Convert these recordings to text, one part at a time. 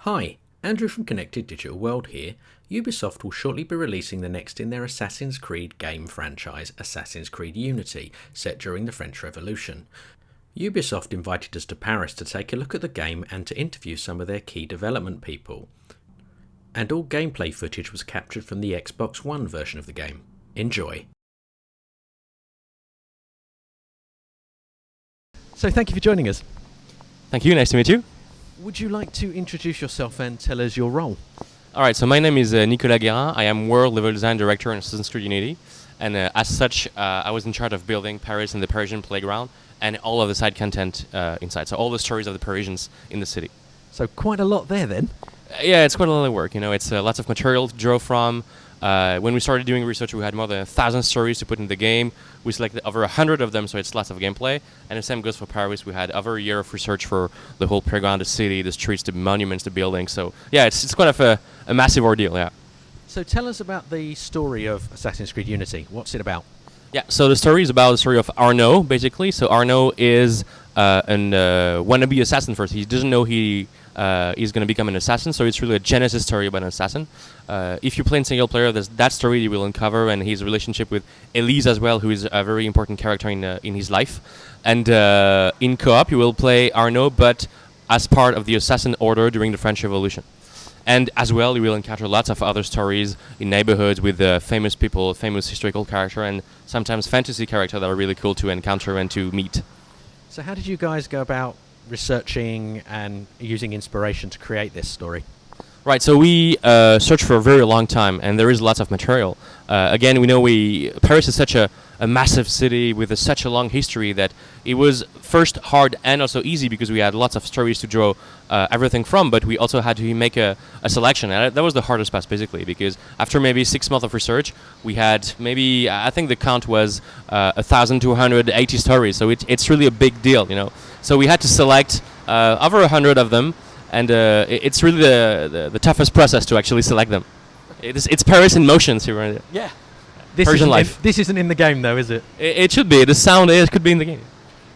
Hi, Andrew from Connected Digital World here. Ubisoft will shortly be releasing the next in their Assassin's Creed game franchise, Assassin's Creed Unity, set during the French Revolution. Ubisoft invited us to Paris to take a look at the game and to interview some of their key development people. And all gameplay footage was captured from the Xbox One version of the game. Enjoy! So thank you for joining us. Thank you, nice to meet you. Would you like to introduce yourself and tell us your role? Alright, so my name is Nicolas Guerin. I am World Level Design Director in Assassin's Creed Unity. And as such, I was in charge of building Paris and the Parisian playground and all of the side content inside. So all the stories of the Parisians in the city. So quite a lot there then. Yeah, it's quite a lot of work. You know, it's lots of material to draw from. When we started doing research, we had more than 1,000 stories to put in the game. We selected over 100 of them, so it's lots of gameplay. And the same goes for Paris. We had over a year of research for the whole playground, the city, the streets, the monuments, the buildings. So yeah, it's kind of a massive ordeal, yeah. So tell us about the story of Assassin's Creed Unity. What's it about? Yeah, so the story is about the story of Arnaud, basically. So Arnaud is an wannabe assassin first. He doesn't know he's going to become an assassin, so it's really a genesis story about an assassin. If you play in single player, there's that story you will uncover, and his relationship with Elise as well, who is a very important character in his life. And in co-op, you will play Arnaud, but as part of the assassin order during the French Revolution. And as well, you will encounter lots of other stories in neighborhoods with famous people, famous historical character, and sometimes fantasy character that are really cool to encounter and to meet. So how did you guys go about researching and using inspiration to create this story? Right, so we searched for a very long time, and there is lots of material. Again, we know Paris is such a massive city with such a long history that it was first hard and also easy because we had lots of stories to draw everything from, but we also had to make a selection, and that was the hardest part basically, because after maybe 6 months of research, we had maybe, I think the count was 1,280 stories, so it's really a big deal, you know. So we had to select over 100 of them, and it's really the toughest process to actually select them. It's Paris in motion, so right? Yeah. Persian life. This isn't in the game though, is it? It should be. The sound could be in the game.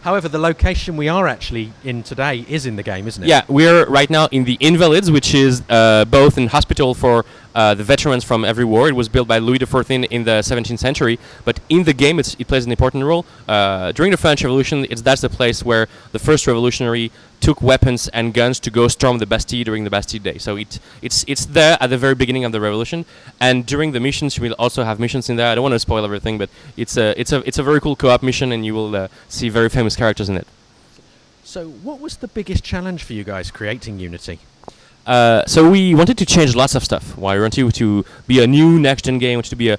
However, the location we are actually in today is in the game, isn't it? Yeah, we're right now in the Invalides, which is both an hospital for the veterans from every war. It was built by Louis XIV in the 17th century, but in the game it plays an important role. During the French Revolution, that's the place where the first revolutionary took weapons and guns to go storm the Bastille during the Bastille Day. So it's there at the very beginning of the revolution, and during the missions you will also have missions in there. I don't want to spoil everything, but it's a very cool co-op mission, and you will see very famous characters in it. So what was the biggest challenge for you guys creating Unity? So we wanted to change lots of stuff. We wanted to be a new next-gen game, wanted to be a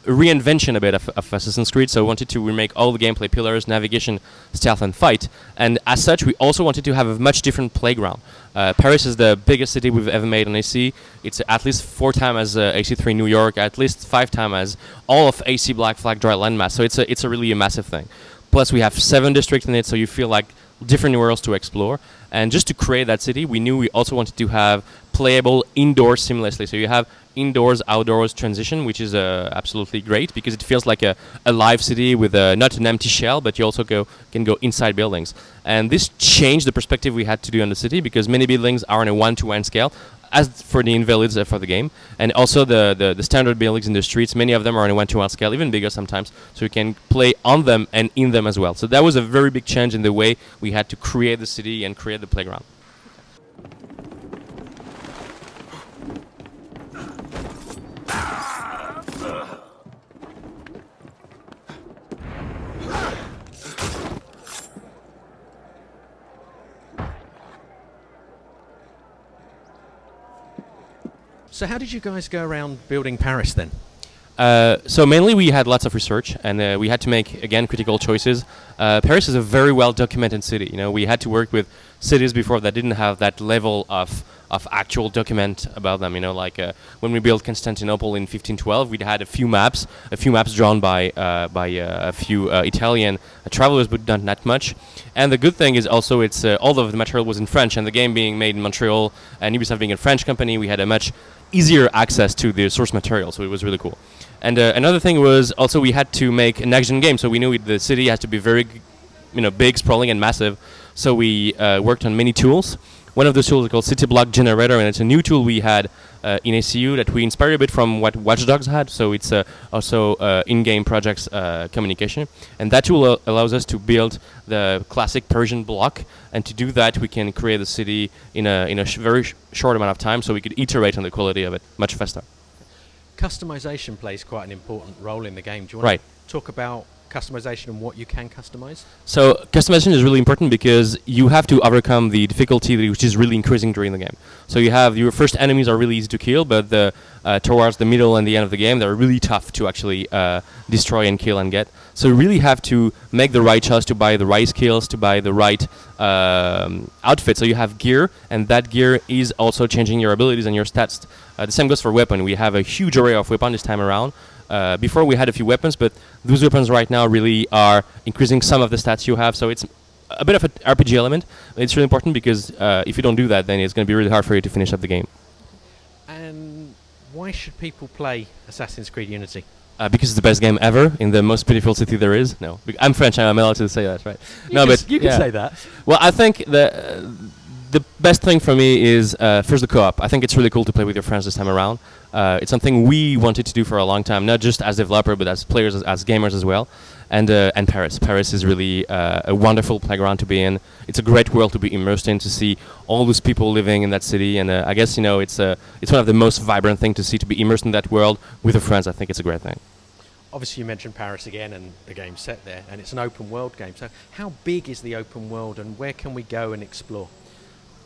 reinvention a bit of Assassin's Creed, so we wanted to remake all the gameplay pillars, navigation, stealth, and fight. And as such, we also wanted to have a much different playground. Paris is the biggest city we've ever made on AC. It's at least 4 times as AC3 New York, at least 5 times as all of AC Black Flag dry landmass. So it's a really a massive thing. Plus, we have 7 districts in it, so you feel like different worlds to explore. And just to create that city, we knew we also wanted to have playable indoors seamlessly. So you have indoors, outdoors transition, which is absolutely great because it feels like a live city with not an empty shell, but you also can go inside buildings. And this changed the perspective we had to do on the city because many buildings are on a 1-to-1 scale, as for the Invalids for the game, and also the standard buildings in the streets, many of them are on a 1-to-1 scale, even bigger sometimes, so you can play on them and in them as well. So that was a very big change in the way we had to create the city and create the playground. So how did you guys go around building Paris then? So mainly we had lots of research, and we had to make, again, critical choices. Paris is a very well documented city. You know, we had to work with cities before that didn't have that level of actual document about them. You know, like when we built Constantinople in 1512, we had a few maps drawn by a few Italian travelers, but not that much. And the good thing is also it's all of the material was in French, and the game being made in Montreal and Ubisoft being a French company, we had a much easier access to the source material, so it was really cool. And another thing was also we had to make a next-gen game, so we knew the city has to be very, big, sprawling, and massive. So we worked on many tools. one of those tools is called City Block Generator, and it's a new tool we had in ACU that we inspired a bit from what Watch Dogs had. So it's also in-game projects communication, and that tool allows us to build the classic Persian block. And to do that, we can create the city in a very short amount of time, so we could iterate on the quality of it much faster. Customization plays quite an important role in the game. Do you want to talk about customization and what you can customize? So customization is really important because you have to overcome the difficulty which is really increasing during the game. So you have your first enemies are really easy to kill, but towards the middle and the end of the game, they're really tough to actually destroy and kill and get. So you really have to make the right choice to buy the right skills, to buy the right outfit. So you have gear, and that gear is also changing your abilities and your stats. The same goes for weapon. We have a huge array of weapons this time around. Before we had a few weapons, but those weapons right now really are increasing some of the stats you have. So it's a bit of an RPG element. It's really important because if you don't do that, then it's going to be really hard for you to finish up the game. And why should people play Assassin's Creed Unity? Because it's the best game ever in the most beautiful city there is. No, I'm French. I'm allowed to say that, right? You can say that. Well, I think the best thing for me is first the co-op. I think it's really cool to play with your friends this time around. It's something we wanted to do for a long time, not just as developer, but as players, as gamers as well. And Paris. Paris is really a wonderful playground to be in. It's a great world to be immersed in, to see all those people living in that city. And I guess it's one of the most vibrant things to see, to be immersed in that world with your friends. I think it's a great thing. Obviously, you mentioned Paris again, and the game's set there, and it's an open world game. So, how big is the open world, and where can we go and explore?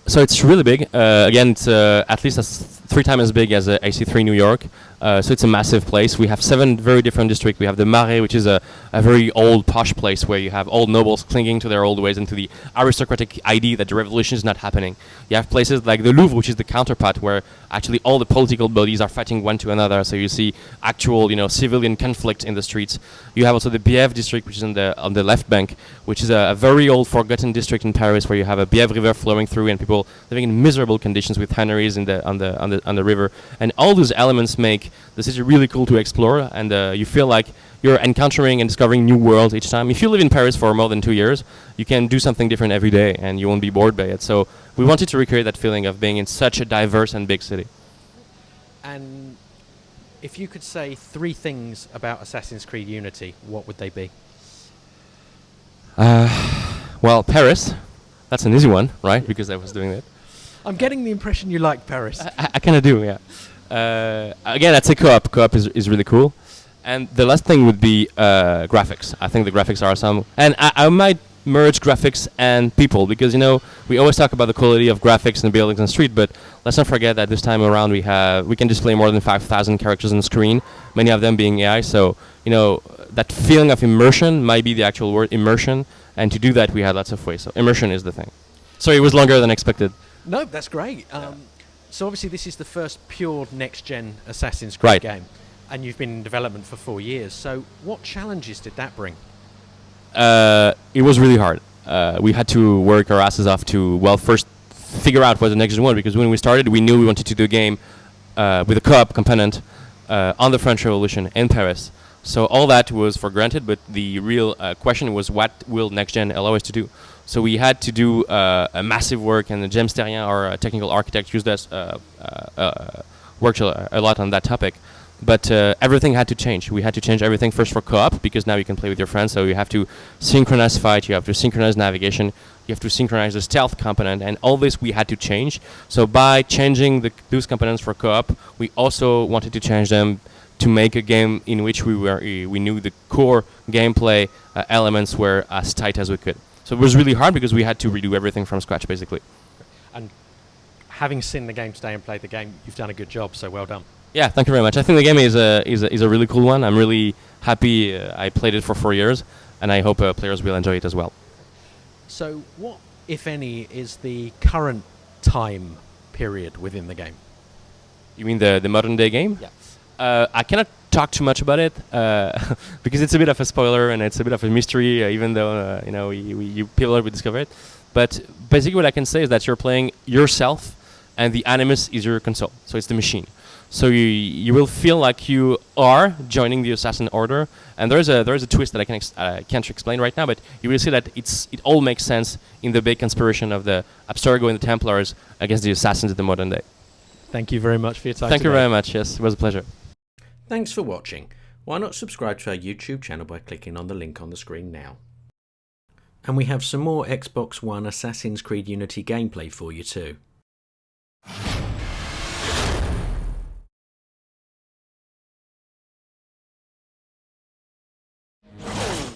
So it's really big. Again, it's at least 3 times as big as AC3 New York. So it's a massive place. We have 7 very different districts. We have the Marais, which is a very old, posh place where you have old nobles clinging to their old ways and to the aristocratic idea that the revolution is not happening. You have places like the Louvre, which is the counterpart, where actually all the political bodies are fighting one to another. So you see actual, civilian conflict in the streets. You have also the Bièvre district, which is on the left bank, which is a very old, forgotten district in Paris, where you have a Bièvre river flowing through and people living in miserable conditions with tanneries on the river. And all those elements make the city really cool to explore, and you feel like you're encountering and discovering new worlds each time. If you live in Paris for more than 2 years, you can do something different every day, and you won't be bored by it. So we wanted to recreate that feeling of being in such a diverse and big city. And if you could say 3 things about Assassin's Creed Unity, what would they be? Well, Paris. That's an easy one, right? Because I was doing it. I'm getting the impression you like Paris. I kind of do, yeah. Again, I'd say co-op. Co-op is really cool. And the last thing would be graphics. I think the graphics are awesome. And I might merge graphics and people, because we always talk about the quality of graphics and buildings and street, but let's not forget that this time around we can display more than 5,000 characters on the screen, many of them being AI. So that feeling of immersion might be the actual word, immersion. And to do that, we had lots of ways. So immersion is the thing. Sorry, it was longer than expected. No, that's great. So obviously this is the first pure next-gen Assassin's Creed game, and you've been in development for 4 years. So what challenges did that bring? It was really hard. We had to work our asses off to, first figure out what the next gen was, because when we started, we knew we wanted to do a game with a co-op component on the French Revolution in Paris. So all that was for granted, but the real question was, what will next gen allow us to do? So we had to do a massive work, and James Terrien, our technical architect, worked a lot on that topic. But everything had to change. We had to change everything first for co-op, because now you can play with your friends. So you have to synchronize fight, you have to synchronize navigation, you have to synchronize the stealth component, and all this we had to change. So by changing those components for co-op, we also wanted to change them to make a game in which we knew the core gameplay elements were as tight as we could. So it was really hard because we had to redo everything from scratch, basically. And having seen the game today and played the game, you've done a good job. So well done. Yeah, thank you very much. I think the game is a really cool one. I'm really happy. I played it for 4 years, and I hope players will enjoy it as well. So what, if any, is the current time period within the game? You mean the modern day game? Yeah. I cannot talk too much about it because it's a bit of a spoiler and it's a bit of a mystery, even though people will discover it. But basically, what I can say is that you're playing yourself, and the Animus is your console, so it's the machine. So you will feel like you are joining the Assassin Order, and there is a twist that I can't explain right now, but you will see that it all makes sense in the big conspiration of the Abstergo and the Templars against the Assassins of the modern day. Thank you very much for your time. Thank you today. very much. Yes, it was a pleasure. Thanks for watching. Why not subscribe to our YouTube channel by clicking on the link on the screen now? And we have some more Xbox One Assassin's Creed Unity gameplay for you too.